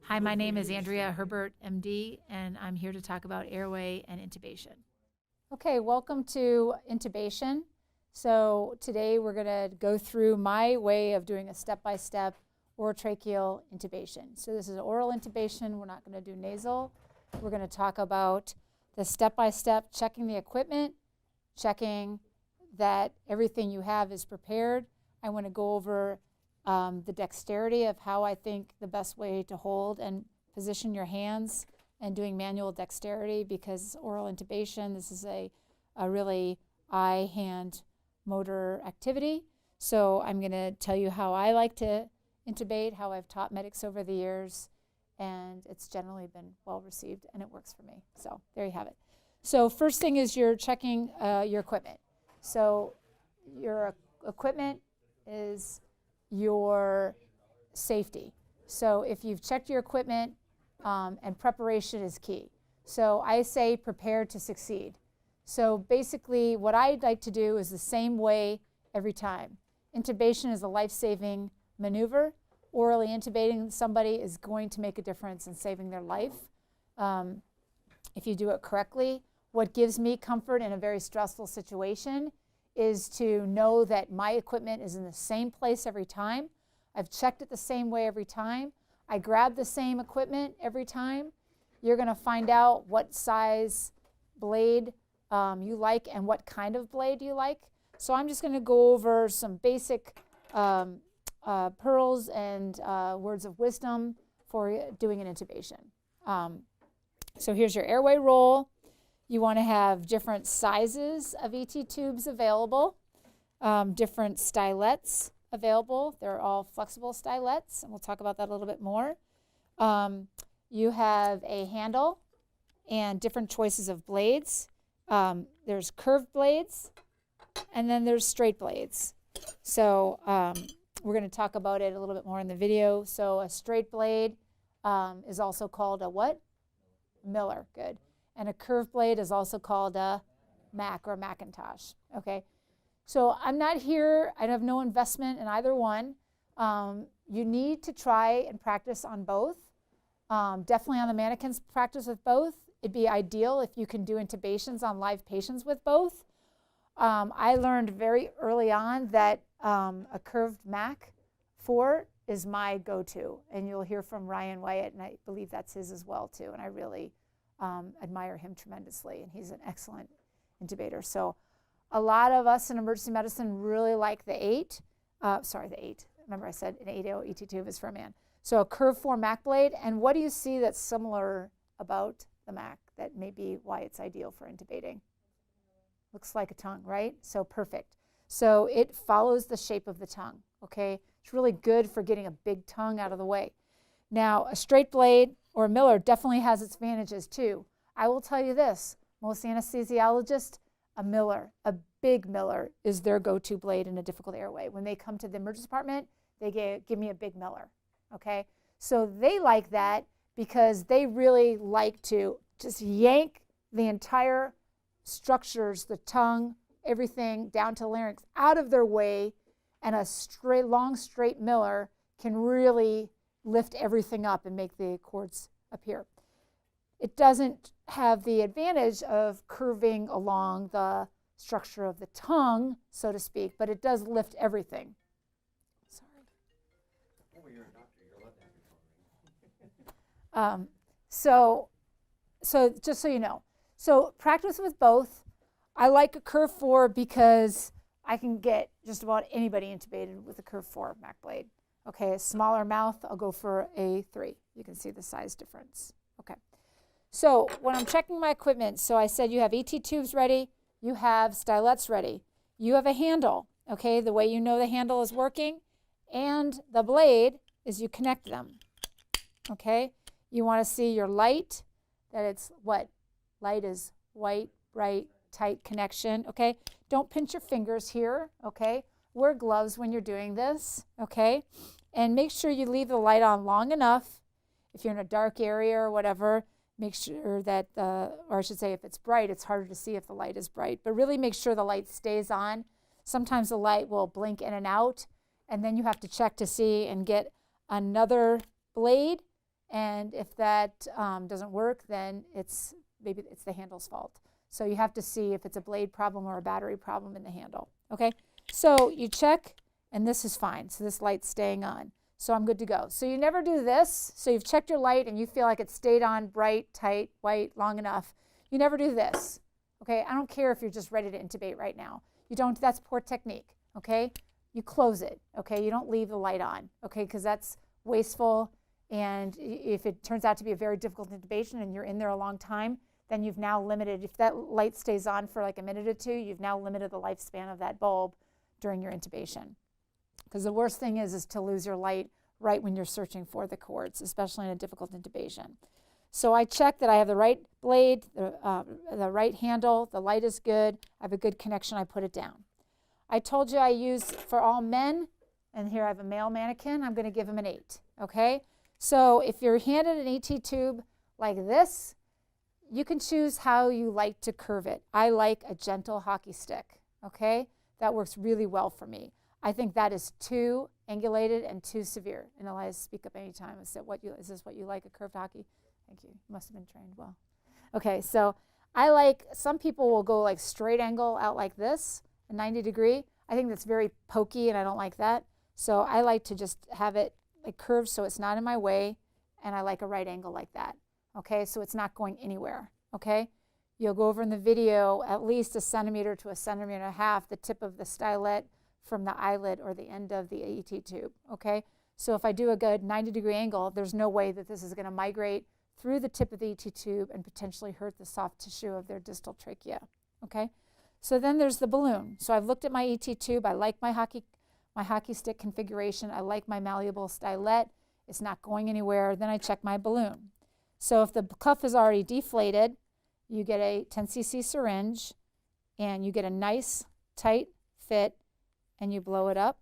Hi, my name is Andrea Herbert, MD, and I'm here to talk about airway and intubation. Okay, welcome to intubation. So today we're going to go through my way of doing a step-by-step orotracheal intubation. So this is oral intubation. We're not going to do nasal. We're going to talk about the step-by-step, checking the equipment, checking that everything you have is prepared. I want to go over the dexterity of how I think the best way to hold and position your hands and doing manual dexterity, because oral intubation, this is a really eye-hand motor activity. So I'm going to tell you how I like to intubate, how I've taught medics over the years, and it's generally been well received and it works for me. So there you have it. So first thing is you're checking your equipment. So your equipment is your safety. So if you've checked your equipment, and preparation is key. So I say prepare to succeed. So basically what I'd like to do is the same way every time. Intubation is a life-saving maneuver. Orally intubating somebody is going to make a difference in saving their life if you do it correctly. What gives me comfort in a very stressful situation is to know that my equipment is in the same place every time. I've checked it the same way every time. I grab the same equipment every time. You're going to find out what size blade you like and what kind of blade you like. So I'm just going to go over some basic pearls and words of wisdom for doing an intubation. So here's your airway roll. You want to have different sizes of ET tubes available, different stylets available. They're all flexible stylets, and we'll talk about that a little bit more. You have a handle and different choices of blades. There's curved blades, and then there's straight blades. So we're going to talk about it a little bit more in the video. So a straight blade is also called a what? Miller, good. And a curved blade is also called a Mac or Macintosh, okay? So I'm not here, I have no investment in either one. You need to try and practice on both. Definitely on the mannequins, practice with both. It'd be ideal if you can do intubations on live patients with both. I learned very early on that a curved Mac 4 is my go-to, and you'll hear from Ryan Wyatt, and I believe that's his as well too, and I really admire him tremendously, and he's an excellent intubator. So a lot of us in emergency medicine really like the 8. The 8. Remember I said an 8 ET tube is for a man. So a curved 4 Mac blade. And what do you see that's similar about the Mac that may be why it's ideal for intubating? Looks like a tongue, right? So perfect. So it follows the shape of the tongue, okay? It's really good for getting a big tongue out of the way. Now, a straight blade or a Miller definitely has its advantages too. I will tell you this, most anesthesiologists, a Miller, a big Miller, is their go-to blade in a difficult airway. When they come to the emergency department, they give me a big Miller, okay? So they like that because they really like to just yank the entire structures, the tongue, everything down to larynx out of their way, and a straight, long, straight Miller can really lift everything up and make the cords appear. It doesn't have the advantage of curving along the structure of the tongue, so to speak, but it does lift everything. Sorry. Oh, you're a doctor. You're allowed to So just so you know, so practice with both. I like a curve 4 because I can get just about anybody intubated with a curve 4 Mac blade. Okay, a smaller mouth, I'll go for a 3. You can see the size difference. Okay. So when I'm checking my equipment, so I said you have ET tubes ready, you have stylets ready, you have a handle, okay? The way you know the handle is working, and the blade is you connect them, okay? You want to see your light, that it's what? Light is white, bright, tight connection, okay? Don't pinch your fingers here, okay? Wear gloves when you're doing this, okay? And make sure you leave the light on long enough. If you're in a dark area or whatever, make sure that, or I should say if it's bright, it's harder to see if the light is bright, but really make sure the light stays on. Sometimes the light will blink in and out, and then you have to check to see and get another blade And if that doesn't work, then maybe it's the handle's fault. So you have to see if it's a blade problem or a battery problem in the handle. Okay, so you check, and this is fine. So this light's staying on. So I'm good to go. So you never do this. So you've checked your light and you feel like it stayed on bright, tight, white, long enough. You never do this. Okay, I don't care if you're just ready to intubate right now. You don't, that's poor technique. Okay, you close it. Okay, you don't leave the light on. Okay, because that's wasteful. And if it turns out to be a very difficult intubation and you're in there a long time, then you've now limited, if that light stays on for like a minute or two, you've now limited the lifespan of that bulb during your intubation. Because the worst thing is to lose your light right when you're searching for the cords, especially in a difficult intubation. So I check that I have the right blade, the right handle, the light is good, I have a good connection, I put it down. I told you I use for all men, and here I have a male mannequin, I'm going to give him an 8, okay? So if you're handed an ET tube like this, you can choose how you like to curve it. I like a gentle hockey stick, okay? That works really well for me. I think that is too angulated and too severe. And Elias, speak up anytime. Is this what you like, a curved hockey? Thank you. You must have been trained well. Okay, so some people will go like straight angle out like this, a 90 degree. I think that's very pokey and I don't like that. So I like to just have it like curved so it's not in my way, and I like a right angle like that. Okay, so it's not going anywhere, okay? You'll go over in the video at least 1 centimeter to 1.5 centimeters, the tip of the stylet from the eyelet or the end of the ET tube, okay? So if I do a good 90-degree angle, there's no way that this is going to migrate through the tip of the ET tube and potentially hurt the soft tissue of their distal trachea, okay? So then there's the balloon. So I've looked at my ET tube. I like my hockey stick configuration. I like my malleable stylet. It's not going anywhere. Then I check my balloon. So if the cuff is already deflated, you get a 10 cc syringe and you get a nice tight fit and you blow it up.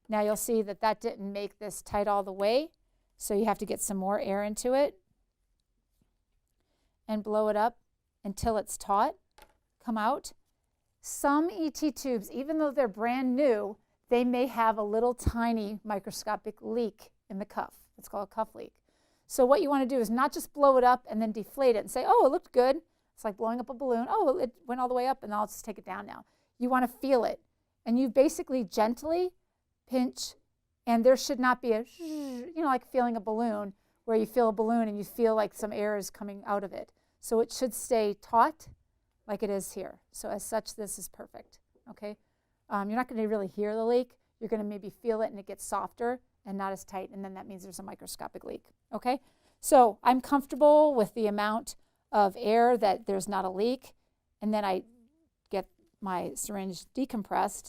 Now you'll see that that didn't make this tight all the way, so you have to get some more air into it and blow it up until it's taut, come out. Some ET tubes, even though they're brand new, they may have a little tiny microscopic leak in the cuff. It's called a cuff leak. So what you want to do is not just blow it up and then deflate it and say, oh, it looked good. It's like blowing up a balloon. Oh, it went all the way up, and I'll just take it down now. You want to feel it. And you basically gently pinch, and there should not be a, like feeling a balloon, where you feel a balloon and you feel like some air is coming out of it. So it should stay taut like it is here. So as such, this is perfect, okay? You're not going to really hear the leak. You're going to maybe feel it and it gets softer and not as tight, and then that means there's a microscopic leak, okay? So I'm comfortable with the amount of air that there's not a leak, and then I get my syringe decompressed,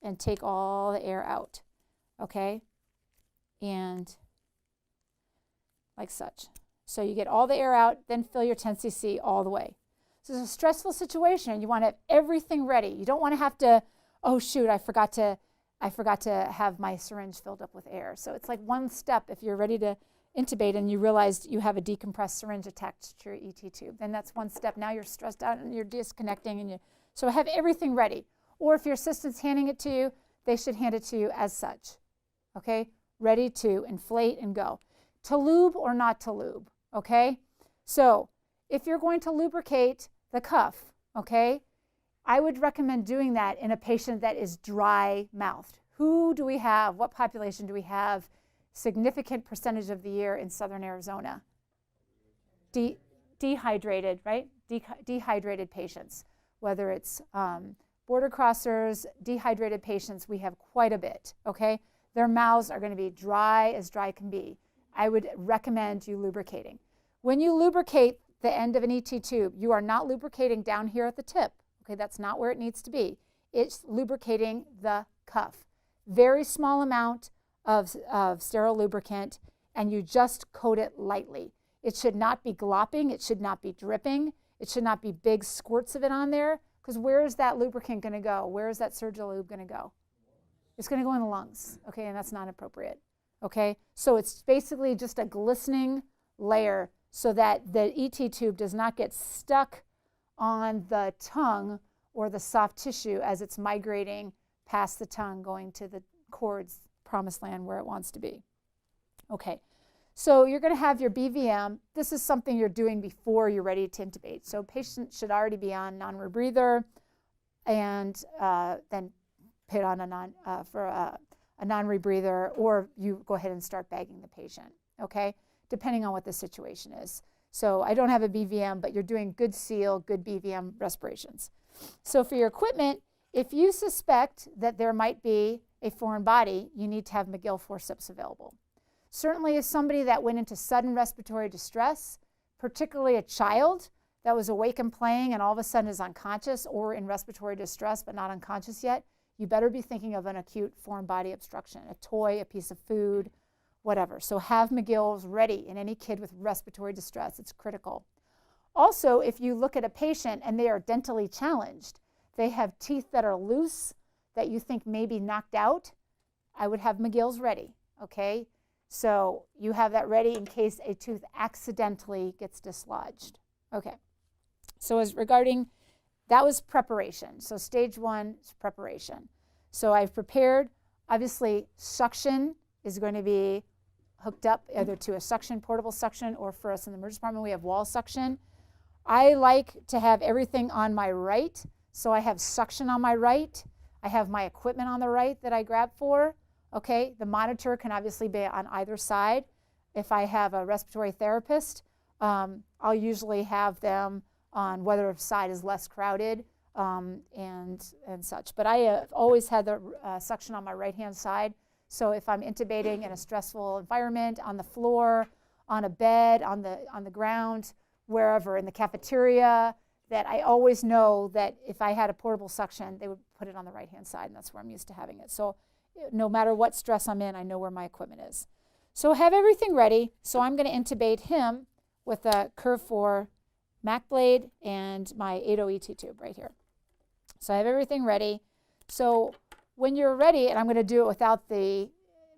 and take all the air out, okay? And like such. So you get all the air out, then fill your 10 cc all the way. So it's a stressful situation. You want to have everything ready. You don't want to have to, oh shoot, I forgot to have my syringe filled up with air. So it's like one step if you're ready to intubate and you realize you have a decompressed syringe attached to your ET tube. Then that's one step. Now you're stressed out and you're disconnecting, so have everything ready. Or if your assistant's handing it to you, they should hand it to you as such, okay? Ready to inflate and go. To lube or not to lube, okay? So if you're going to lubricate the cuff, okay, I would recommend doing that in a patient that is dry-mouthed. Who do we have? What population do we have? Significant percentage of the year in southern Arizona. Dehydrated, right? Dehydrated patients, whether it's border crossers, dehydrated patients, we have quite a bit, okay? Their mouths are going to be dry as dry can be. I would recommend you lubricating. When you lubricate the end of an ET tube, you are not lubricating down here at the tip, okay? That's not where it needs to be. It's lubricating the cuff. Very small amount of sterile lubricant, and you just coat it lightly. It should not be glopping. It should not be dripping. It should not be big squirts of it on there, because where is that lubricant going to go? Where is that surgical lube going to go? It's going to go in the lungs, okay, and that's not appropriate, okay? So it's basically just a glistening layer so that the ET tube does not get stuck on the tongue or the soft tissue as it's migrating past the tongue, going to the cords, promised land where it wants to be. Okay, So you're going to have your BVM. This is something you're doing before you're ready to intubate. So patient should already be on non-rebreather, and then put on a non-rebreather, or you go ahead and start bagging the patient, okay, depending on what the situation is. So I don't have a BVM, but you're doing good seal, good BVM respirations. So for your equipment, if you suspect that there might be a foreign body, you need to have McGill forceps available. Certainly if somebody that went into sudden respiratory distress, particularly a child that was awake and playing and all of a sudden is unconscious or in respiratory distress but not unconscious yet, you better be thinking of an acute foreign body obstruction, a toy, a piece of food, whatever. So have McGills ready in any kid with respiratory distress. It's critical. Also, if you look at a patient and they are dentally challenged, they have teeth that are loose that you think may be knocked out, I would have McGills ready, okay? So you have that ready in case a tooth accidentally gets dislodged. Okay, so as regarding, that was preparation. So stage 1 is preparation. So I've prepared, obviously suction is going to be hooked up either to a suction, portable suction, or for us in the emergency department, we have wall suction. I like to have everything on my right. So I have suction on my right. I have my equipment on the right that I grab for. Okay, the monitor can obviously be on either side. If I have a respiratory therapist, I'll usually have them on whether side is less crowded and such. But I have always had the suction on my right-hand side. So if I'm intubating in a stressful environment, on the floor, on a bed, on the ground, wherever, in the cafeteria, that I always know that if I had a portable suction, they would put it on the right-hand side, and that's where I'm used to having it. So no matter what stress I'm in, I know where my equipment is. So have everything ready. So I'm going to intubate him with a Curve 4 Mac blade and my 80 ET tube right here. So I have everything ready. So when you're ready, and I'm going to do it without the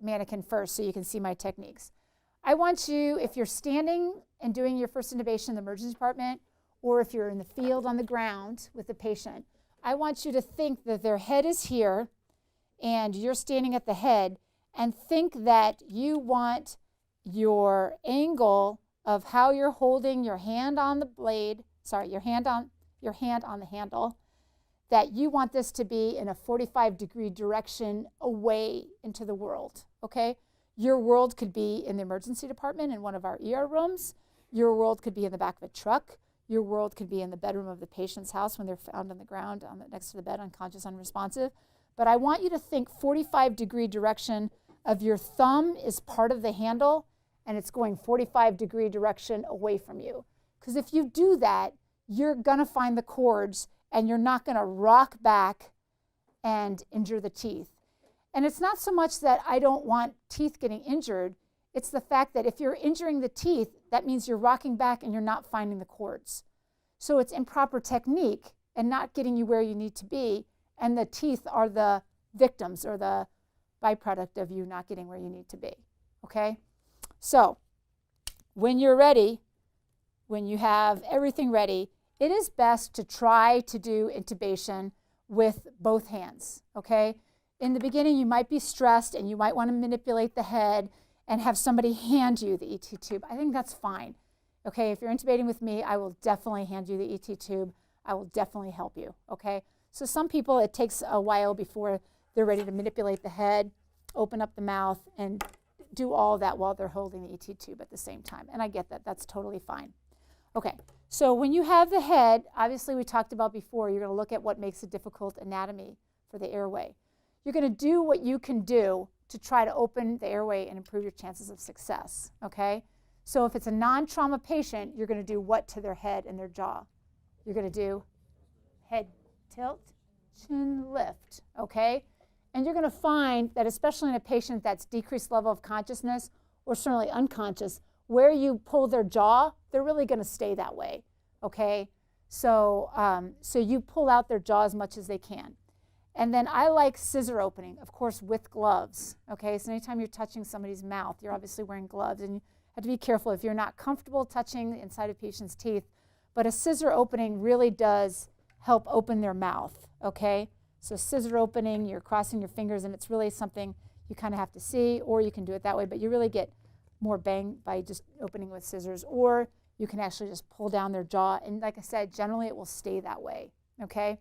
mannequin first so you can see my techniques. I want you, if you're standing and doing your first intubation in the emergency department, or if you're in the field on the ground with the patient, I want you to think that their head is here and you're standing at the head, and think that you want your angle of how you're holding your hand on the blade, your hand on the handle, that you want this to be in a 45-degree direction away into the world, okay? Your world could be in the emergency department in one of our ER rooms. Your world could be in the back of a truck. Your world could be in the bedroom of the patient's house when they're found on the ground next to the bed, unconscious, unresponsive. But I want you to think 45-degree direction of your thumb is part of the handle, and it's going 45-degree direction away from you. Because if you do that, you're going to find the cords, and you're not going to rock back and injure the teeth. And it's not so much that I don't want teeth getting injured. It's the fact that if you're injuring the teeth, that means you're rocking back and you're not finding the cords. So it's improper technique and not getting you where you need to be, and the teeth are the victims or the byproduct of you not getting where you need to be, okay? So when you're ready, when you have everything ready, it is best to try to do intubation with both hands, okay? In the beginning, you might be stressed and you might want to manipulate the head and have somebody hand you the ET tube. I think that's fine, okay? If you're intubating with me, I will definitely hand you the ET tube. I will definitely help you, okay? So some people, it takes a while before they're ready to manipulate the head, open up the mouth, and do all that while they're holding the ET tube at the same time. And I get that. That's totally fine. Okay, so when you have the head, obviously we talked about before, you're going to look at what makes a difficult anatomy for the airway. You're going to do what you can do to try to open the airway and improve your chances of success, okay? So if it's a non-trauma patient, you're going to do what to their head and their jaw? You're going to do head tilt, chin lift, okay? And you're going to find that especially in a patient that's decreased level of consciousness or certainly unconscious, where you pull their jaw, they're really going to stay that way, okay? So, so you pull out their jaw as much as they can. And then I like scissor opening, of course, with gloves, okay? So anytime you're touching somebody's mouth, you're obviously wearing gloves, and you have to be careful if you're not comfortable touching the inside of a patient's teeth. But a scissor opening really does help open their mouth, okay? So scissor opening, you're crossing your fingers, and it's really something you kind of have to see, or you can do it that way, but you really get more bang by just opening with scissors, or you can actually just pull down their jaw. And like I said, generally it will stay that way, okay?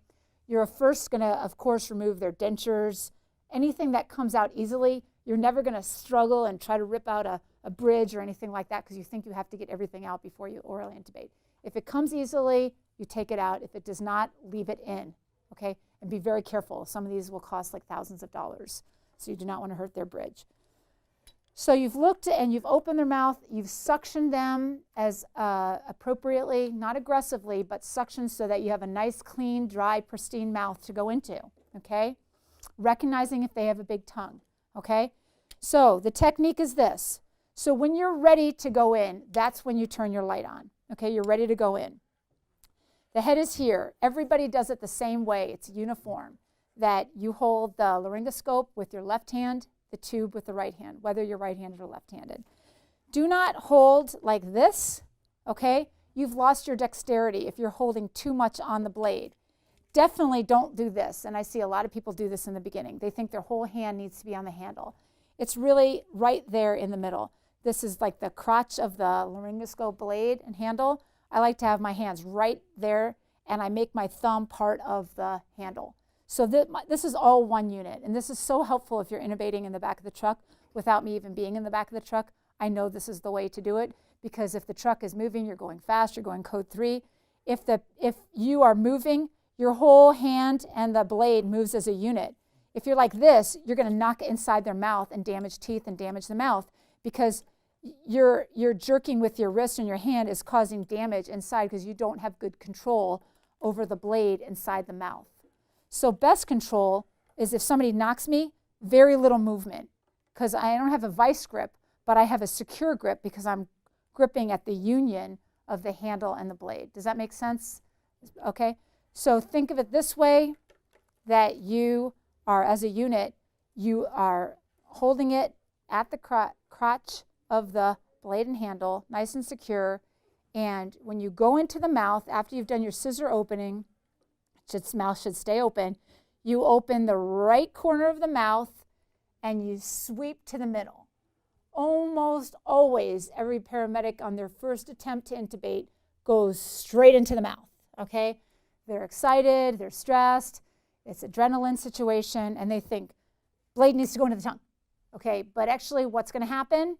You're first gonna, of course, remove their dentures. Anything that comes out easily, you're never gonna struggle and try to rip out a bridge or anything like that because you think you have to get everything out before you orally intubate. If it comes easily, you take it out. If it does not, leave it in, okay? And be very careful. Some of these will cost like thousands of dollars, so you do not want to hurt their bridge. So you've looked and you've opened their mouth, you've suctioned them as appropriately, not aggressively, but suctioned so that you have a nice, clean, dry, pristine mouth to go into, okay? Recognizing if they have a big tongue, okay? So the technique is this. So when you're ready to go in, that's when you turn your light on, okay? You're ready to go in. The head is here. Everybody does it the same way. It's uniform, that you hold the laryngoscope with your left hand, the tube with the right hand, whether you're right-handed or left-handed. Do not hold like this, okay? You've lost your dexterity if you're holding too much on the blade. Definitely don't do this, and I see a lot of people do this in the beginning. They think their whole hand needs to be on the handle. It's really right there in the middle. This is like the crotch of the laryngoscope blade and handle. I like to have my hands right there, and I make my thumb part of the handle. So this is all one unit, and this is so helpful if you're intubating in the back of the truck without me even being in the back of the truck. I know this is the way to do it, because if the truck is moving, you're going fast, you're going code 3. If you are moving, your whole hand and the blade moves as a unit. If you're like this, you're going to knock it inside their mouth and damage teeth and damage the mouth, because you're jerking with your wrist and your hand is causing damage inside because you don't have good control over the blade inside the mouth. So best control is if somebody knocks me, very little movement, because I don't have a vice grip, but I have a secure grip because I'm gripping at the union of the handle and the blade. Does that make sense? Okay, so think of it this way, that you are, as a unit, you are holding it at the crotch of the blade and handle, nice and secure, and when you go into the mouth, after you've done your scissor opening, mouth should stay open, you open the right corner of the mouth and you sweep to the middle. Almost always, every paramedic on their first attempt to intubate goes straight into the mouth, okay? They're excited, they're stressed, it's adrenaline situation, and they think, blade needs to go into the tongue, okay? But actually what's gonna happen?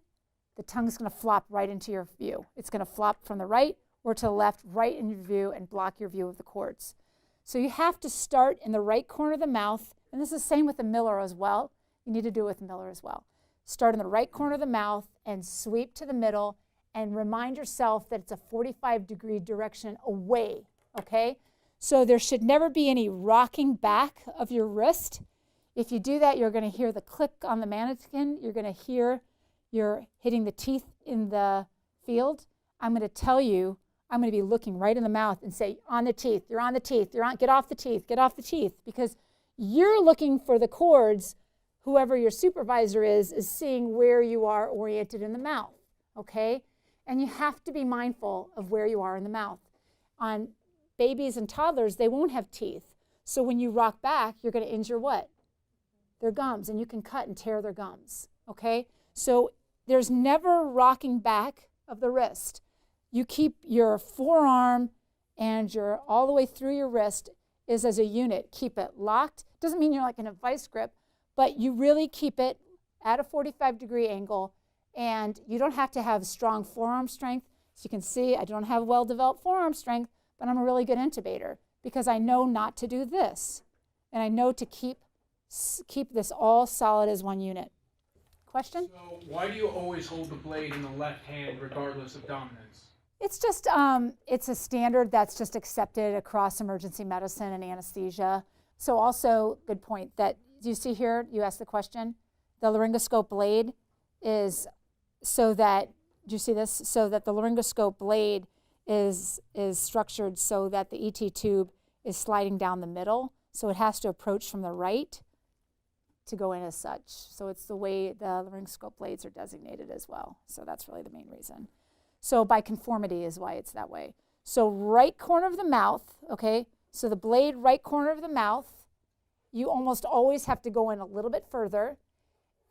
The tongue's gonna flop right into your view. It's gonna flop from the right or to the left, right in your view, and block your view of the cords. So you have to start in the right corner of the mouth, and this is the same with the Miller as well. You need to do it with Miller as well. Start in the right corner of the mouth and sweep to the middle, and remind yourself that it's a 45-degree direction away, okay? So there should never be any rocking back of your wrist. If you do that, you're gonna hear the click on the mannequin. You're gonna hear you're hitting the teeth in the field. I'm gonna tell you, I'm going to be looking right in the mouth and say, on the teeth, you're on the teeth, you're on, get off the teeth, get off the teeth, because you're looking for the cords. Whoever your supervisor is seeing where you are oriented in the mouth, okay? And you have to be mindful of where you are in the mouth. On babies and toddlers, they won't have teeth. So when you rock back, you're going to injure what? Their gums, and you can cut and tear their gums, okay? So there's never rocking back of the wrist. You keep your forearm and your all the way through your wrist is as a unit. Keep it locked. Doesn't mean you're like in a vice grip, but you really keep it at a 45-degree angle, and you don't have to have strong forearm strength. As you can see, I don't have well-developed forearm strength, but I'm a really good intubator because I know not to do this, and I know to keep this all solid as one unit. Question? So why do you always hold the blade in the left hand regardless of dominance? It's just, it's a standard that's just accepted across emergency medicine and anesthesia. So also, good point, that do you see here, you asked the question, the laryngoscope blade is so that, do you see this? So that the laryngoscope blade is structured so that the ET tube is sliding down the middle. So it has to approach from the right to go in as such. So it's the way the laryngoscope blades are designated as well. So that's really the main reason. So by conformity is why it's that way. So right corner of the mouth, okay? So the blade right corner of the mouth, you almost always have to go in a little bit further.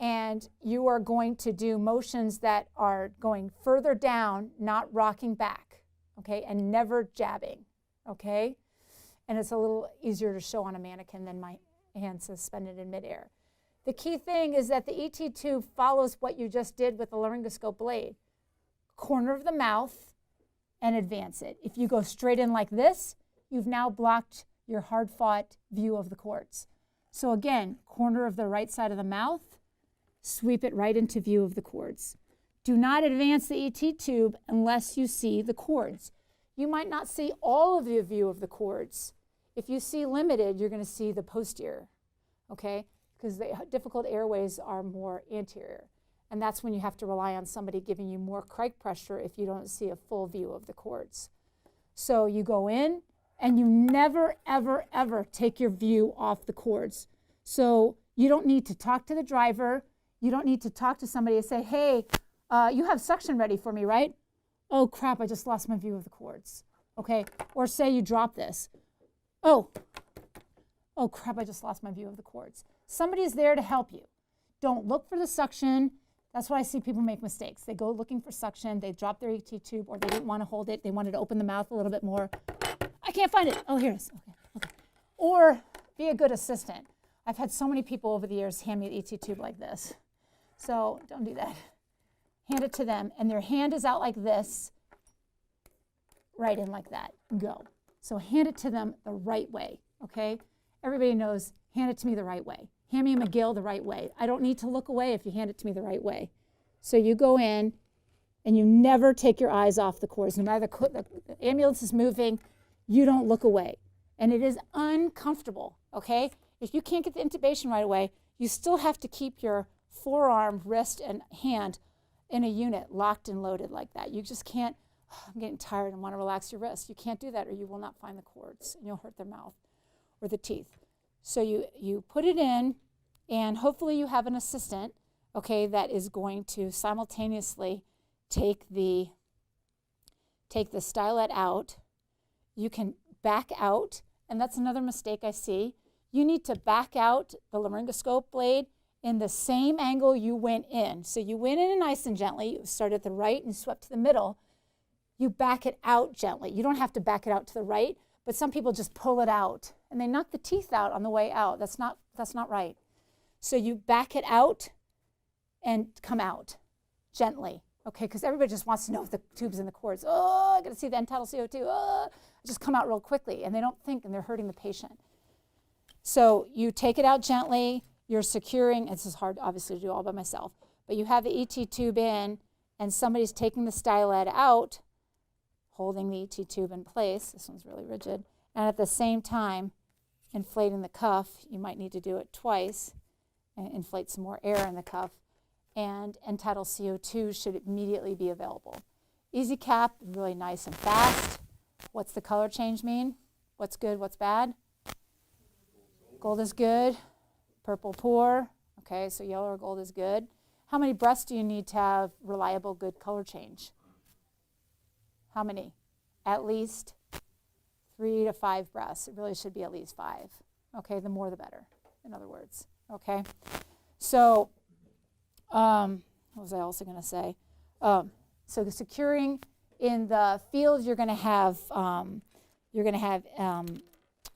and you are going to do motions that are going further down, not rocking back, okay, and never jabbing, okay? And it's a little easier to show on a mannequin than my hand suspended in midair. The key thing is that the ET tube follows what you just did with the laryngoscope blade. Corner of the mouth and advance it. If you go straight in like this, you've now blocked your hard-fought view of the cords. So again, corner of the right side of the mouth, sweep it right into view of the cords. Do not advance the ET tube unless you see the cords. You might not see all of the view of the cords. If you see limited, you're going to see the posterior, okay? Because the difficult airways are more anterior. And that's when you have to rely on somebody giving you more crike pressure if you don't see a full view of the cords. So you go in, and you never, ever, ever take your view off the cords. So you don't need to talk to the driver. You don't need to talk to somebody and say, hey, you have suction ready for me, right? Oh, crap, I just lost my view of the cords. Okay, or say you drop this. Oh, crap, I just lost my view of the cords. Somebody's there to help you. Don't look for the suction. That's why I see people make mistakes. They go looking for suction, they drop their ET tube, or they didn't want to hold it. They wanted to open the mouth a little bit more. I can't find it. Oh, here it is. Okay. Or be a good assistant. I've had so many people over the years hand me an ET tube like this. So don't do that. Hand it to them, and their hand is out like this, right in like that. Go. So hand it to them the right way, okay? Everybody knows, hand it to me the right way. Hand me a McGill the right way. I don't need to look away if you hand it to me the right way. So you go in, and you never take your eyes off the cords. No matter the ambulance is moving, you don't look away. And it is uncomfortable, okay? If you can't get the intubation right away, you still have to keep your forearm, wrist, and hand in a unit locked and loaded like that. You just can't, I'm getting tired and want to relax your wrist. You can't do that or you will not find the cords and you'll hurt their mouth or the teeth. So you put it in, and hopefully you have an assistant, okay, that is going to simultaneously take the stylet out. You can back out, and that's another mistake I see. You need to back out the laryngoscope blade in the same angle you went in. So you went in nice and gently. You started at the right and swept to the middle. You back it out gently. You don't have to back it out to the right, but some people just pull it out, and they knock the teeth out on the way out. That's not right. So you back it out and come out gently, okay? Because everybody just wants to know if the tube's in the cords. Oh, I got to see the end-tidal CO2. Oh, just come out real quickly, and they don't think, and they're hurting the patient. So you take it out gently. You're securing. This is hard, obviously, to do all by myself. But you have the ET tube in, and somebody's taking the stylet out, holding the ET tube in place. This one's really rigid. And at the same time, inflating the cuff. You might need to do it twice and inflate some more air in the cuff. And end-tidal CO2 should immediately be available. Easy cap, really nice and fast. What's the color change mean? What's good, what's bad? Gold is good, purple poor. Okay, so yellow or gold is good. How many breaths do you need to have reliable, good color change? How many? At least 3 to 5 breaths. It really should be at least 5. Okay, the more the better, in other words. Okay, so what was I also going to say? So the securing in the field, you're going to have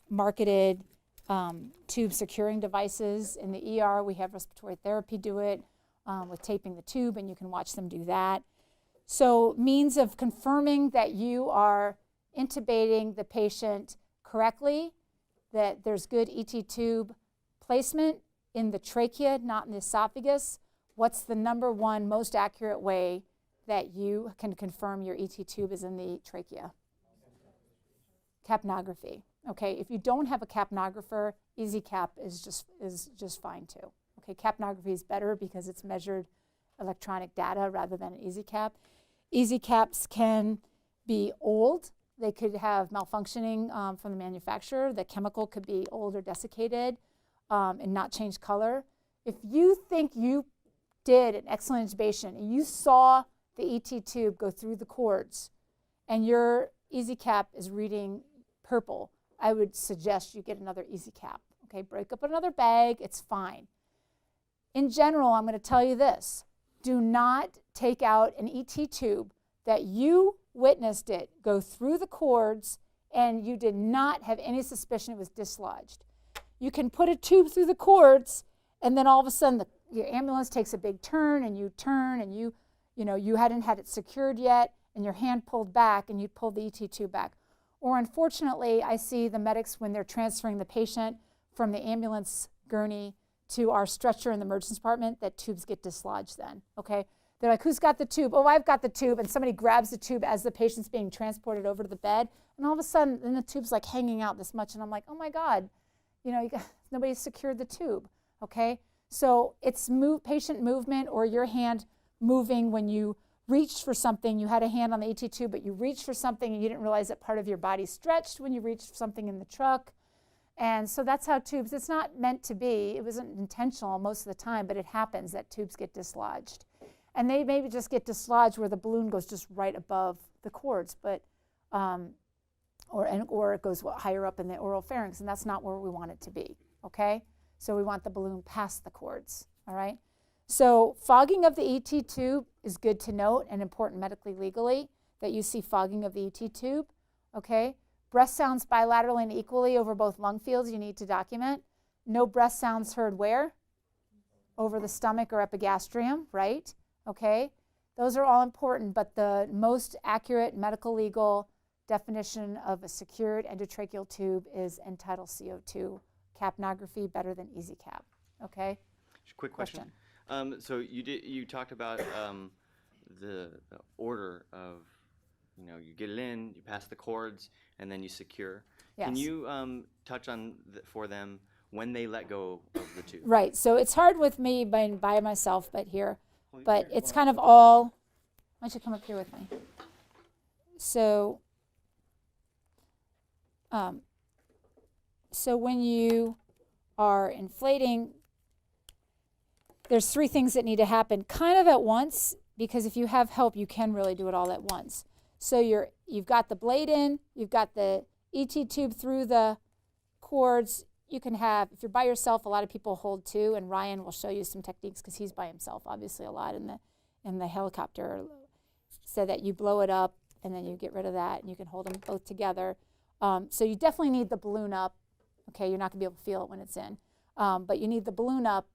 marketed tube securing devices. In the ER, we have respiratory therapy do it with taping the tube, and you can watch them do that. So means of confirming that you are intubating the patient correctly, that there's good ET tube placement in the trachea, not in the esophagus. What's the number one most accurate way that you can confirm your ET tube is in the trachea? Capnography. Okay, if you don't have a capnographer, easy cap is just fine too. Okay, capnography is better because it's measured electronic data rather than an easy cap. Easy caps can be old. They could have malfunctioning from the manufacturer. The chemical could be old or desiccated and not change color. If you think you did an excellent intubation and you saw the ET tube go through the cords and your easy cap is reading purple, I would suggest you get another easy cap. Okay, break up another bag, it's fine. In general, I'm going to tell you this. Do not take out an ET tube that you witnessed it go through the cords and you did not have any suspicion it was dislodged. You can put a tube through the cords and then all of a sudden your ambulance takes a big turn and you hadn't had it secured yet and your hand pulled back and you pulled the ET tube back. Or unfortunately, I see the medics when they're transferring the patient from the ambulance gurney to our stretcher in the emergency department, that tubes get dislodged then, okay? They're like, who's got the tube? Oh, I've got the tube. And somebody grabs the tube as the patient's being transported over to the bed. And all of a sudden, then the tube's like hanging out this much. And I'm like, oh my God, nobody secured the tube, okay? So it's patient movement or your hand moving when you reached for something. You had a hand on the ET tube, but you reached for something and you didn't realize that part of your body stretched when you reached for something in the truck. And so that's how tubes, it's not meant to be. It wasn't intentional most of the time, but it happens that tubes get dislodged. And they maybe just get dislodged where the balloon goes just right above the cords, but or it goes higher up in the oral pharynx, and that's not where we want it to be, okay? So we want the balloon past the cords, all right? So fogging of the ET tube is good to note and important medically legally that you see fogging of the ET tube, okay? Breath sounds bilaterally and equally over both lung fields you need to document. No breath sounds heard where? Over the stomach or epigastrium, right? Okay? Those are all important, but the most accurate medical legal definition of a secured endotracheal tube is end-tidal CO2 capnography, better than easy cap, okay? Quick question. So you talked about the order of, you get it in, you pass the cords, and then you secure. Yes. Can you touch on for them when they let go of the tube? Right. So it's hard with me by myself, but it's kind of all. Why don't you come up here with me? So, so when you are inflating, there's three things that need to happen kind of at once, because if you have help, you can really do it all at once. So you've got the blade in, you've got the ET tube through the cords. You can have, if you're by yourself, a lot of people hold two, and Ryan will show you some techniques because he's by himself, obviously, a lot in the helicopter, so that you blow it up and then you get rid of that and you can hold them both together. So you definitely need the balloon up. Okay, you're not going to be able to feel it when it's in, but you need the balloon up,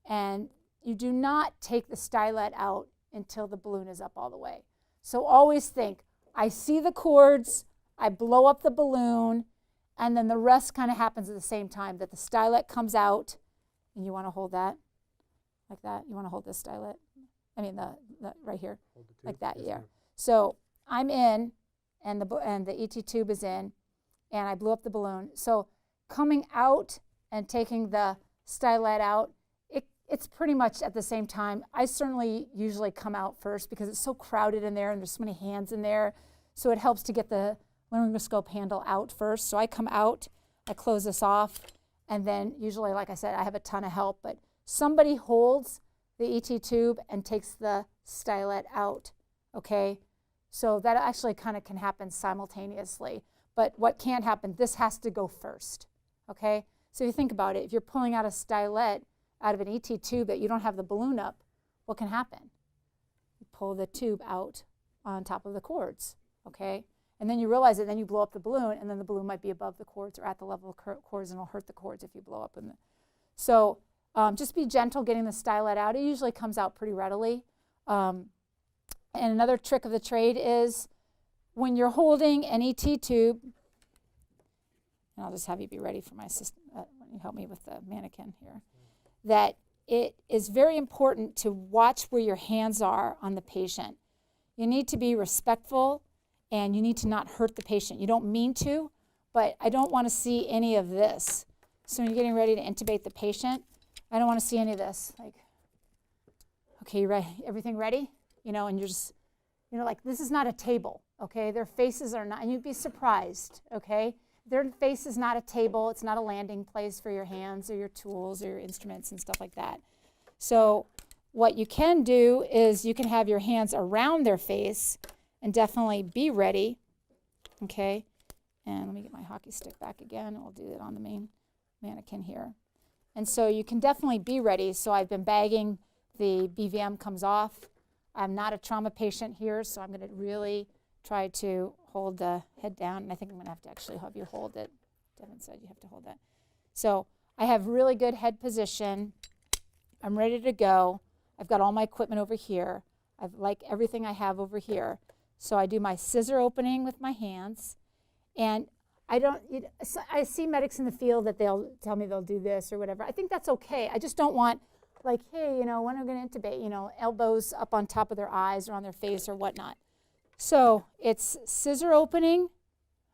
and you do not take the stylet out until the balloon is up all the way. So always think, I see the cords, I blow up the balloon, and then the rest kind of happens at the same time, that the stylet comes out, and you want to hold that like that. You want to hold this stylet. I mean, the right here, like that, yes, yeah. Ma'am. So I'm in, and the ET tube is in, and I blew up the balloon. So coming out and taking the stylet out, it's pretty much at the same time. I certainly usually come out first because it's so crowded in there and there's so many hands in there. So it helps to get the laryngoscope handle out first. So I come out, I close this off, and then usually, like I said, I have a ton of help, but somebody holds the ET tube and takes the stylet out, okay? So that actually kind of can happen simultaneously. But what can't happen, this has to go first, okay? So if you think about it, if you're pulling out a stylet out of an ET tube that you don't have the balloon up, what can happen? You pull the tube out on top of the cords, okay? And then you realize it, then you blow up the balloon, and then the balloon might be above the cords or at the level of cords, and it'll hurt the cords if you blow up. So just be gentle getting the stylet out. It usually comes out pretty readily. And another trick of the trade is when you're holding an ET tube, and I'll just have you be ready for my assistant, when you help me with the mannequin here, that it is very important to watch where your hands are on the patient. You need to be respectful, and you need to not hurt the patient. You don't mean to, but I don't want to see any of this. So when you're getting ready to intubate the patient, I don't want to see any of this. Like, okay, you ready? Everything ready? And you're just, like, this is not a table, okay? Their faces are not, and you'd be surprised, okay? Their face is not a table. It's not a landing place for your hands or your tools or your instruments and stuff like that. So what you can do is you can have your hands around their face and definitely be ready, okay? And let me get my hockey stick back again. We'll do it on the main mannequin here. And so you can definitely be ready. So I've been bagging, the BVM comes off. I'm not a trauma patient here, so I'm going to really try to hold the head down. And I think I'm going to have to actually have you hold it. Devin said you have to hold that. So I have really good head position. I'm ready to go. I've got all my equipment over here. I've like everything I have over here. So I do my scissor opening with my hands. And I see medics in the field that they'll tell me they'll do this or whatever. I think that's okay. I just don't want, like, hey, when are we going to intubate? Elbows up on top of their eyes or on their face or whatnot. So it's scissor opening,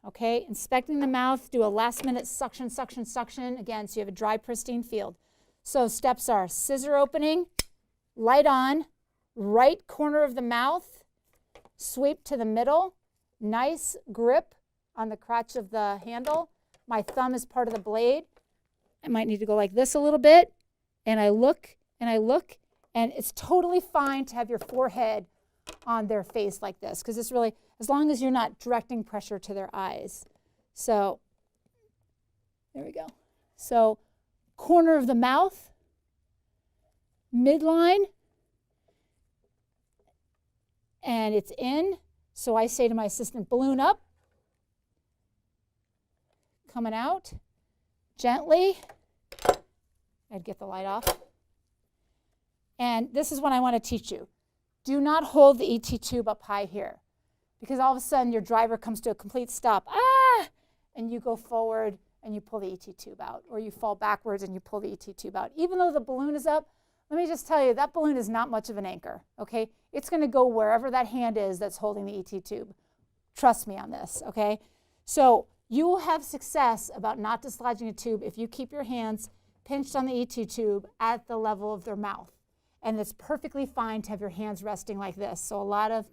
okay, inspecting the mouth, do a last minute suction, suction, suction, again, so you have a dry, pristine field. So steps are scissor opening, light on, right corner of the mouth, sweep to the middle, nice grip on the crotch of the handle. My thumb is part of the blade. I might need to go like this a little bit, and I look, and it's totally fine to have your forehead on their face like this, because it's really, as long as you're not directing pressure to their eyes. So there we go. So corner of the mouth, midline, and it's in. So I say to my assistant, balloon up, coming out, gently. I'd get the light off. And this is what I want to teach you. Do not hold the ET tube up high here, because all of a sudden your driver comes to a complete stop, and you go forward and you pull the ET tube out, or you fall backwards and you pull the ET tube out. Even though the balloon is up, let me just tell you, that balloon is not much of an anchor, okay? It's going to go wherever that hand is that's holding the ET tube. Trust me on this, okay? So you will have success about not dislodging a tube if you keep your hands pinched on the ET tube at the level of their mouth. And it's perfectly fine to have your hands resting like this. So a lot of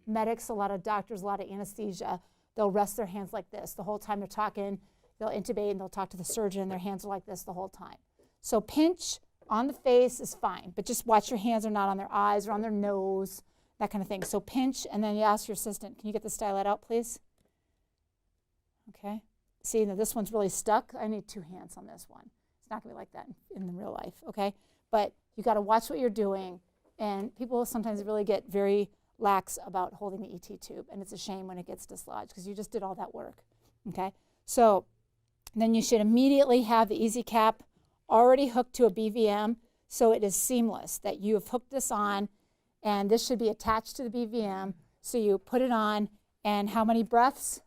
medics, a lot of doctors, a lot of anesthesia, they'll rest their hands like this the whole time they're talking. They'll intubate and they'll talk to the surgeon, and their hands are like this the whole time. So pinch on the face is fine, but just watch your hands are not on their eyes or on their nose, that kind of thing. So pinch, and then you ask your assistant, can you get the stylet out, please? Okay. See, now this one's really stuck. I need two hands on this one. It's not going to be like that in the real life, okay? But you got to watch what you're doing, and people sometimes really get very lax about holding the ET tube, and it's a shame when it gets dislodged because you just did all that work, okay? So then you should immediately have the easy cap already hooked to a BVM, so it is seamless that you have hooked this on, and this should be attached to the BVM. So you put it on, and how many breaths?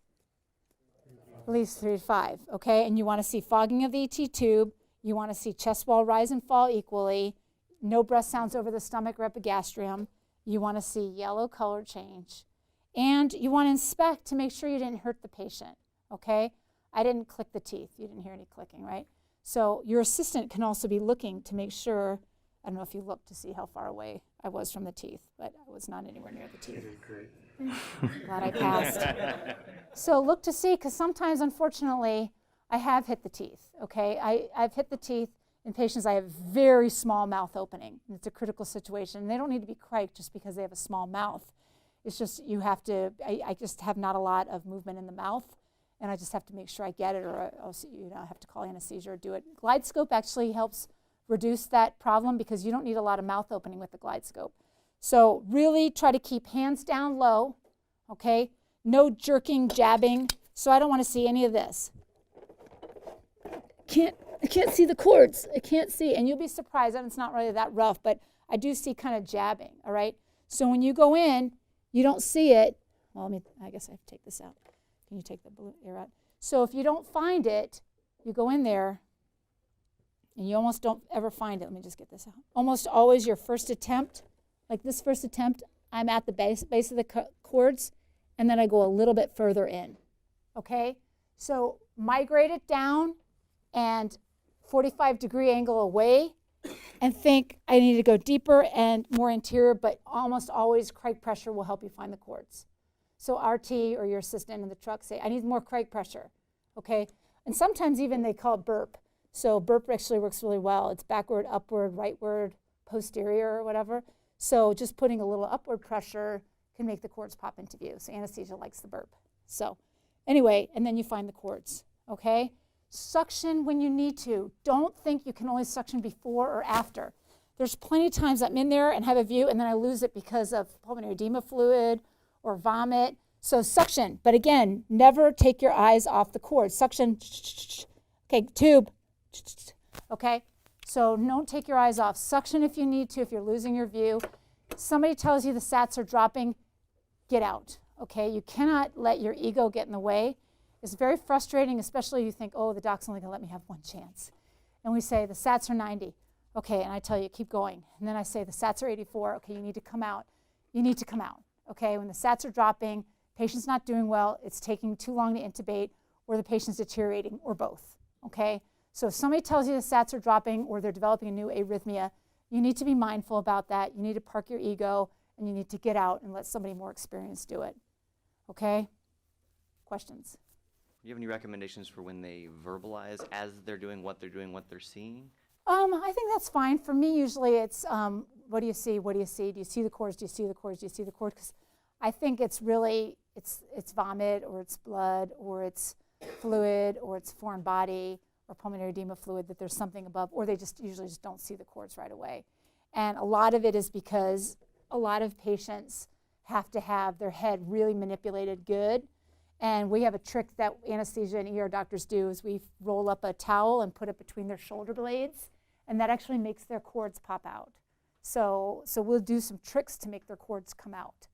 At least 3 to 5, okay? And you want to see fogging of the ET tube. You want to see chest wall rise and fall equally. No breath sounds over the stomach or epigastrium. You want to see yellow color change. And you want to inspect to make sure you didn't hurt the patient, okay? I didn't click the teeth. You didn't hear any clicking, right? So your assistant can also be looking to make sure, I don't know if you looked to see how far away I was from the teeth, but I was not anywhere near the teeth. You did great. Glad I passed. So look to see, because sometimes, unfortunately, I have hit the teeth, okay? I've hit the teeth in patients I have very small mouth opening. It's a critical situation. They don't need to be criked just because they have a small mouth. It's just you have to, I just have not a lot of movement in the mouth, and I just have to make sure I get it, or else I have to call anesthesia or do it. Glide scope actually helps reduce that problem because you don't need a lot of mouth opening with the glide scope. So really try to keep hands down low, okay? No jerking, jabbing. So I don't want to see any of this. I can't see the cords. I can't see. And you'll be surprised that it's not really that rough, but I do see kind of jabbing, all right? So when you go in, you don't see it. Well, I guess I have to take this out. Can you take the blue air out? So if you don't find it, you go in there, and you almost don't ever find it. Let me just get this out. Almost always your first attempt, like this first attempt, I'm at the base of the cords, and then I go a little bit further in, okay? So migrate it down and 45-degree angle away, and think I need to go deeper and more interior, but almost always crike pressure will help you find the cords. So RT or your assistant in the truck say, I need more crike pressure, okay? And sometimes even they call it burp. So burp actually works really well. It's backward, upward, rightward, posterior, or whatever. So just putting a little upward pressure can make the cords pop into view. So anesthesia likes the burp. So anyway, and then you find the cords, okay? Suction when you need to. Don't think you can only suction before or after. There's plenty of times I'm in there and have a view and then I lose it because of pulmonary edema fluid or vomit. So suction, but again, never take your eyes off the cord. Suction, okay, tube, okay? So don't take your eyes off. Suction if you need to, if you're losing your view. Somebody tells you the sats are dropping, get out, okay? You cannot let your ego get in the way. It's very frustrating, especially you think, oh, the doc's only gonna let me have one chance. And we say, the sats are 90. Okay, and I tell you, keep going. And then I say, the sats are 84. Okay, you need to come out. You need to come out, okay? When the sats are dropping, patient's not doing well, it's taking too long to intubate, or the patient's deteriorating, or both, okay? So if somebody tells you the sats are dropping or they're developing a new arrhythmia, you need to be mindful about that. You need to park your ego, and you need to get out and let somebody more experienced do it, okay? Questions? Do you have any recommendations for when they verbalize as they're doing, what they're seeing? I think that's fine. For me, usually it's, what do you see? What do you see? Do you see the cords? Do you see the cords? Do you see the cord? Because I think it's really, it's vomit, or it's blood, or it's fluid, or it's foreign body, or pulmonary edema fluid, that there's something above, or they just usually just don't see the cords right away. And a lot of it is because a lot of patients have to have their head really manipulated good. And we have a trick that anesthesia and ER doctors do is we roll up a towel and put it between their shoulder blades, and that actually makes their cords pop out. So we'll do some tricks to make their cords come out.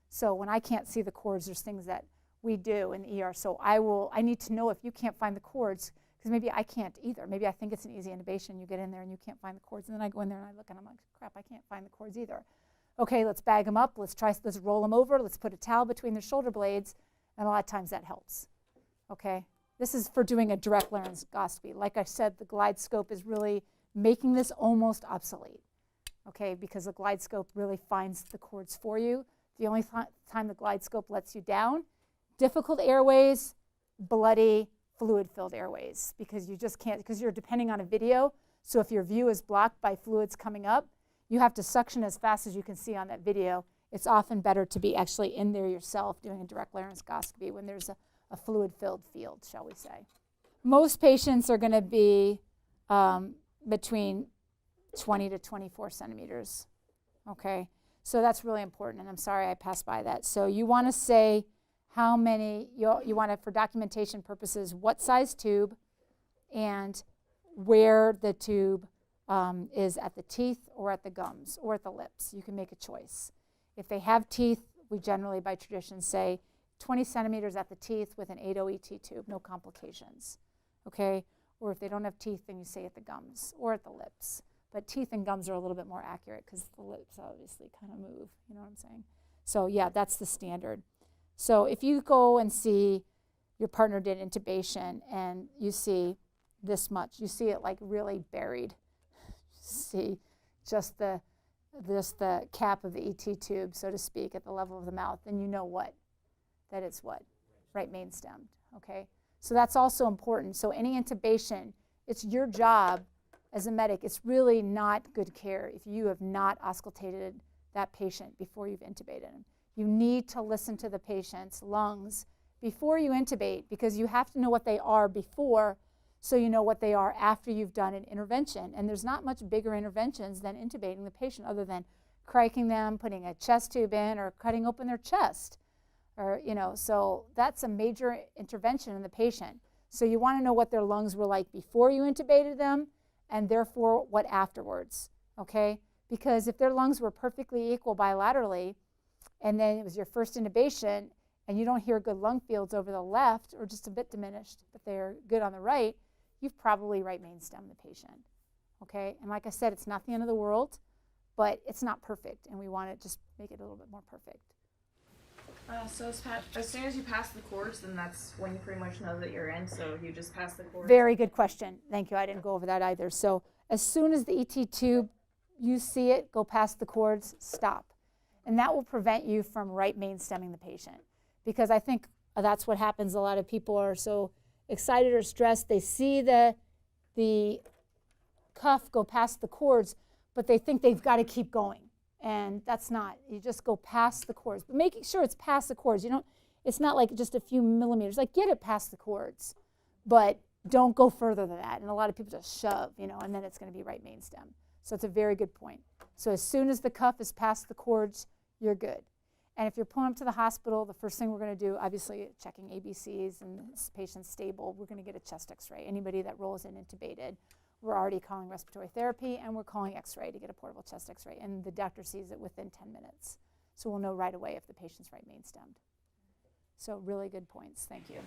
So when I can't see the cords, there's things that we do in the ER. So I need to know if you can't find the cords, because maybe I can't either. Maybe I think it's an easy intubation, you get in there and you can't find the cords, and then I go in there and I look and I'm like, crap, I can't find the cords either. Okay, let's bag them up, let's roll them over, let's put a towel between their shoulder blades, and a lot of times that helps, okay? This is for doing a direct laryngoscopy. Like I said, the glide scope is really making this almost obsolete, okay? Because the glide scope really finds the cords for you. The only time the glide scope lets you down, difficult airways, bloody, fluid-filled airways, because you just can't, because you're depending on a video. So if your view is blocked by fluids coming up, you have to suction as fast as you can see on that video. It's often better to be actually in there yourself doing a direct laryngoscopy when there's a fluid-filled field, shall we say. Most patients are going to be between 20 to 24 centimeters, okay? So that's really important, and I'm sorry I passed by that. So you want to say how many, you want to, for documentation purposes, what size tube and where the tube is at the teeth or at the gums or at the lips. You can make a choice. If they have teeth, we generally, by tradition, say 20 centimeters at the teeth with an 8.0 ET tube, no complications, okay? Or if they don't have teeth, then you say at the gums or at the lips. But teeth and gums are a little bit more accurate because the lips obviously kind of move, you know what I'm saying? So yeah, that's the standard. So if you go and see your partner did intubation and you see this much, you see it like really buried, see just the cap of the ET tube, so to speak, at the level of the mouth, then you know what? That it's what? Right main stemmed, okay? So that's also important. So any intubation, it's your job as a medic. It's really not good care if you have not auscultated that patient before you've intubated him. You need to listen to the patient's lungs before you intubate, because you have to know what they are before, so you know what they are after you've done an intervention. And there's not much bigger interventions than intubating the patient other than cracking them, putting a chest tube in, or cutting open their chest. Or, you know, so that's a major intervention in the patient. So you want to know what their lungs were like before you intubated them, and therefore what afterwards, okay? Because if their lungs were perfectly equal bilaterally, and then it was your first intubation, and you don't hear good lung fields over the left, or just a bit diminished, but they're good on the right, you've probably right main stem the patient, okay? And like I said, it's not the end of the world, but it's not perfect, and we want to just make it a little bit more perfect. So as soon as you pass the cords, then that's when you pretty much know that you're in, so you just pass the cords. Very good question. Thank you. I didn't go over that either. So as soon as the ET tube, you see it, go past the cords, stop. And that will prevent you from right main stemming the patient. Because I think that's what happens. A lot of people are so excited or stressed. They see the cuff go past the cords, but they think they've got to keep going. And that's not. You just go past the cords. But making sure it's past the cords. You don't, it's not like just a few millimeters. Like, get it past the cords. But don't go further than that. And a lot of people just shove, and then it's going to be right main stem. So it's a very good point. So as soon as the cuff is past the cords, you're good. And if you're pulling up to the hospital, the first thing we're going to do, obviously checking ABCs and this patient's stable, we're going to get a chest x-ray. Anybody that rolls in intubated, we're already calling respiratory therapy, and we're calling x-ray to get a portable chest x-ray. And the doctor sees it within 10 minutes. So we'll know right away if the patient's right main stemmed. So really good points. Thank you.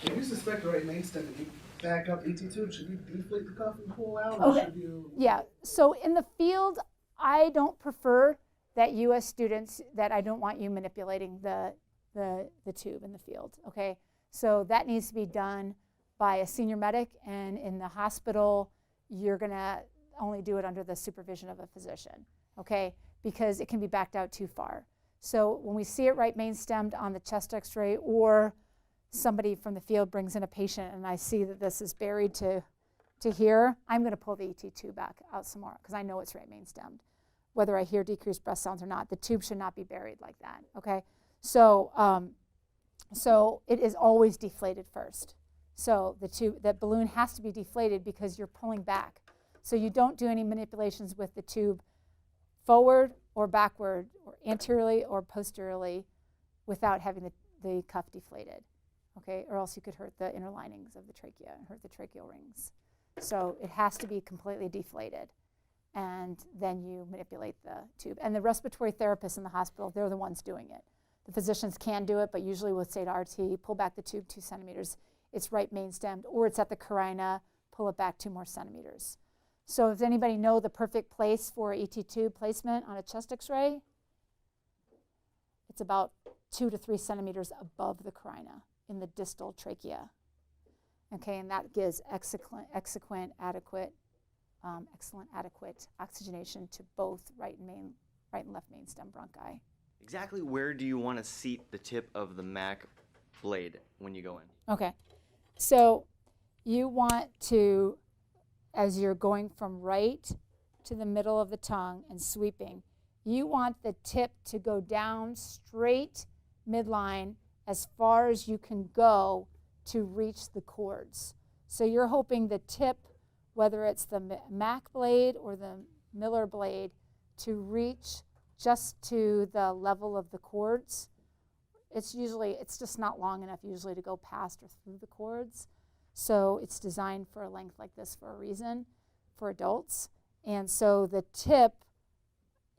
If you suspect the right main stem and you back up ET tube, should you deflate the cuff and pull out, or Okay. should you? Yeah, so in the field, I don't prefer that US students, that I don't want you manipulating the tube in the field, okay? So that needs to be done by a senior medic, and in the hospital, you're gonna only do it under the supervision of a physician, okay? Because it can be backed out too far. So when we see it right main stemmed on the chest x-ray, or somebody from the field brings in a patient and I see that this is buried to here, I'm going to pull the ET tube back out some more because I know it's right main stemmed. Whether I hear decreased breath sounds or not, the tube should not be buried like that, okay? So, so it is always deflated first. So that balloon has to be deflated because you're pulling back. So you don't do any manipulations with the tube forward or backward or anteriorly or posteriorly without having the cuff deflated, okay? Or else you could hurt the inner linings of the trachea and hurt the tracheal rings. So it has to be completely deflated, and then you manipulate the tube. And the respiratory therapists in the hospital, they're the ones doing it. The physicians can do it, but usually we'll say to RT, pull back the tube 2 centimeters. It's right main stemmed, or it's at the carina, pull it back 2 more centimeters. So does anybody know the perfect place for ET tube placement on a chest x-ray? It's about 2 to 3 centimeters above the carina in the distal trachea. Okay, and that gives excellent adequate oxygenation to both right and left main stem bronchi. Exactly where do you want to seat the tip of the Mac blade when you go in? Okay, so you want to, as you're going from right to the middle of the tongue and sweeping, you want the tip to go down straight midline as far as you can go to reach the cords. So you're hoping the tip, whether it's the Mac blade or the Miller blade, to reach just to the level of the cords. It's just not long enough usually to go past or through the cords. So it's designed for a length like this for a reason, for adults. And so the tip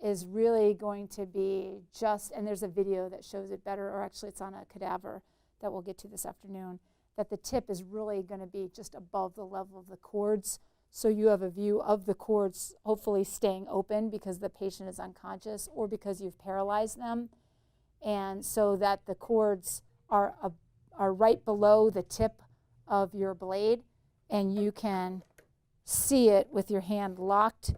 is really going to be just, and there's a video that shows it better, or actually it's on a cadaver that we'll get to this afternoon, that the tip is really going to be just above the level of the cords. So you have a view of the cords hopefully staying open because the patient is unconscious or because you've paralyzed them. And so that the cords are right below the tip of your blade, and you can see it with your hand locked.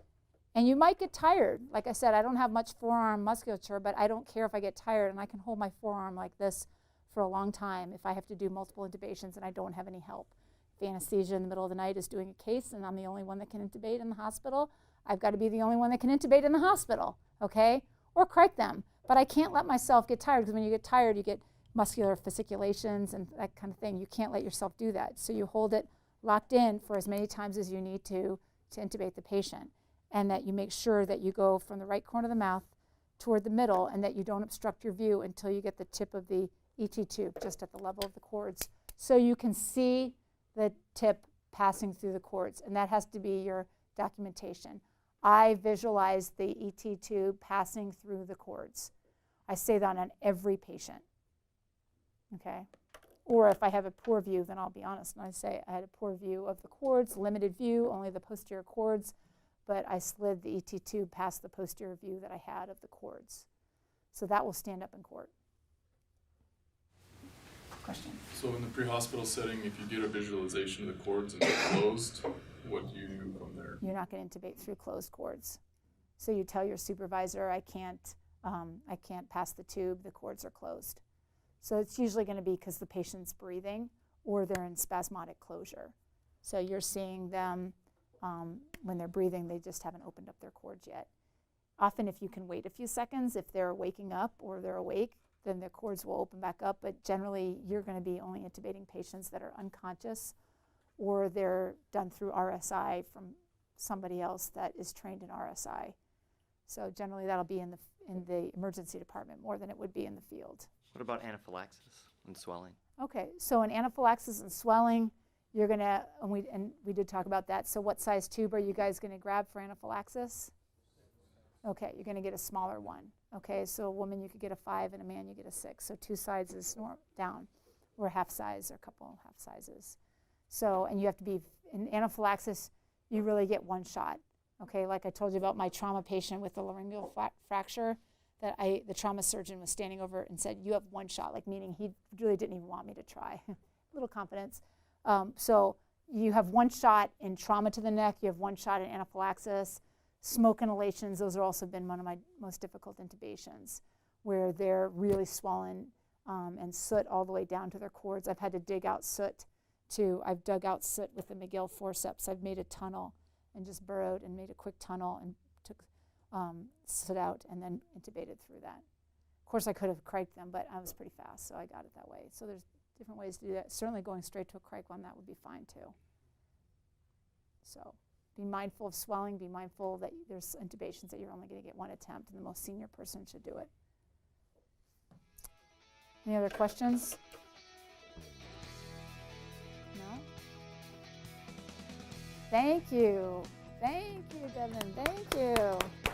And you might get tired. Like I said, I don't have much forearm musculature, but I don't care if I get tired, and I can hold my forearm like this for a long time if I have to do multiple intubations and I don't have any help. If anesthesia in the middle of the night is doing a case and I'm the only one that can intubate in the hospital, I've got to be the only one that can intubate in the hospital, okay? Or correct them. But I can't let myself get tired, because when you get tired, you get muscular fasciculations and that kind of thing. You can't let yourself do that. So you hold it locked in for as many times as you need to intubate the patient, and that you make sure that you go from the right corner of the mouth toward the middle, and that you don't obstruct your view until you get the tip of the ET tube just at the level of the cords, so you can see the tip passing through the cords. And that has to be your documentation. I visualize the ET tube passing through the cords. I say that on every patient, okay? Or if I have a poor view, then I'll be honest and I say I had a poor view of the cords, limited view, only the posterior cords, but I slid the ET tube past the posterior view that I had of the cords. So that will stand up in court. Question? So in the pre-hospital setting, if you get a visualization of the cords and they're closed, what do you do from there? You're not going to intubate through closed cords. So you tell your supervisor, I can't pass the tube, the cords are closed. So it's usually going to be because the patient's breathing or they're in spasmodic closure. So you're seeing them when they're breathing, they just haven't opened up their cords yet. Often if you can wait a few seconds, if they're waking up or they're awake, then the cords will open back up. But generally, you're going to be only intubating patients that are unconscious or they're done through RSI from somebody else that is trained in RSI. So generally that'll be in the emergency department more than it would be in the field. What about anaphylaxis and swelling? Okay, so in anaphylaxis and swelling, you're gonna, and we did talk about that. So what size tube are you guys gonna grab for anaphylaxis? Okay, you're gonna get a smaller one. Okay, so a woman you could get a 5 and a man you get a 6. So 2 sizes down, or half size, or a couple half sizes. So, and you have to be, in anaphylaxis, you really get 1 shot. Okay, like I told you about my trauma patient with the laryngeal fracture, that the trauma surgeon was standing over and said, you have 1 shot, like meaning he really didn't even want me to try. Little confidence. So you have 1 shot in trauma to the neck, you have 1 shot in anaphylaxis. Smoke inhalations, those have also been one of my most difficult intubations, where they're really swollen and soot all the way down to their cords. I've had to dig out soot I've dug out soot with the McGill forceps. I've made a tunnel and just burrowed and made a quick tunnel and took soot out and then intubated through that. Of course, I could have criked them, but I was pretty fast, so I got it that way. So there's different ways to do that. Certainly going straight to a crike one, that would be fine too. So be mindful of swelling, be mindful that there's intubations that you're only going to get 1 attempt, and the most senior person should do it. Any other questions? No? Thank you. Thank you, Devin. Thank you.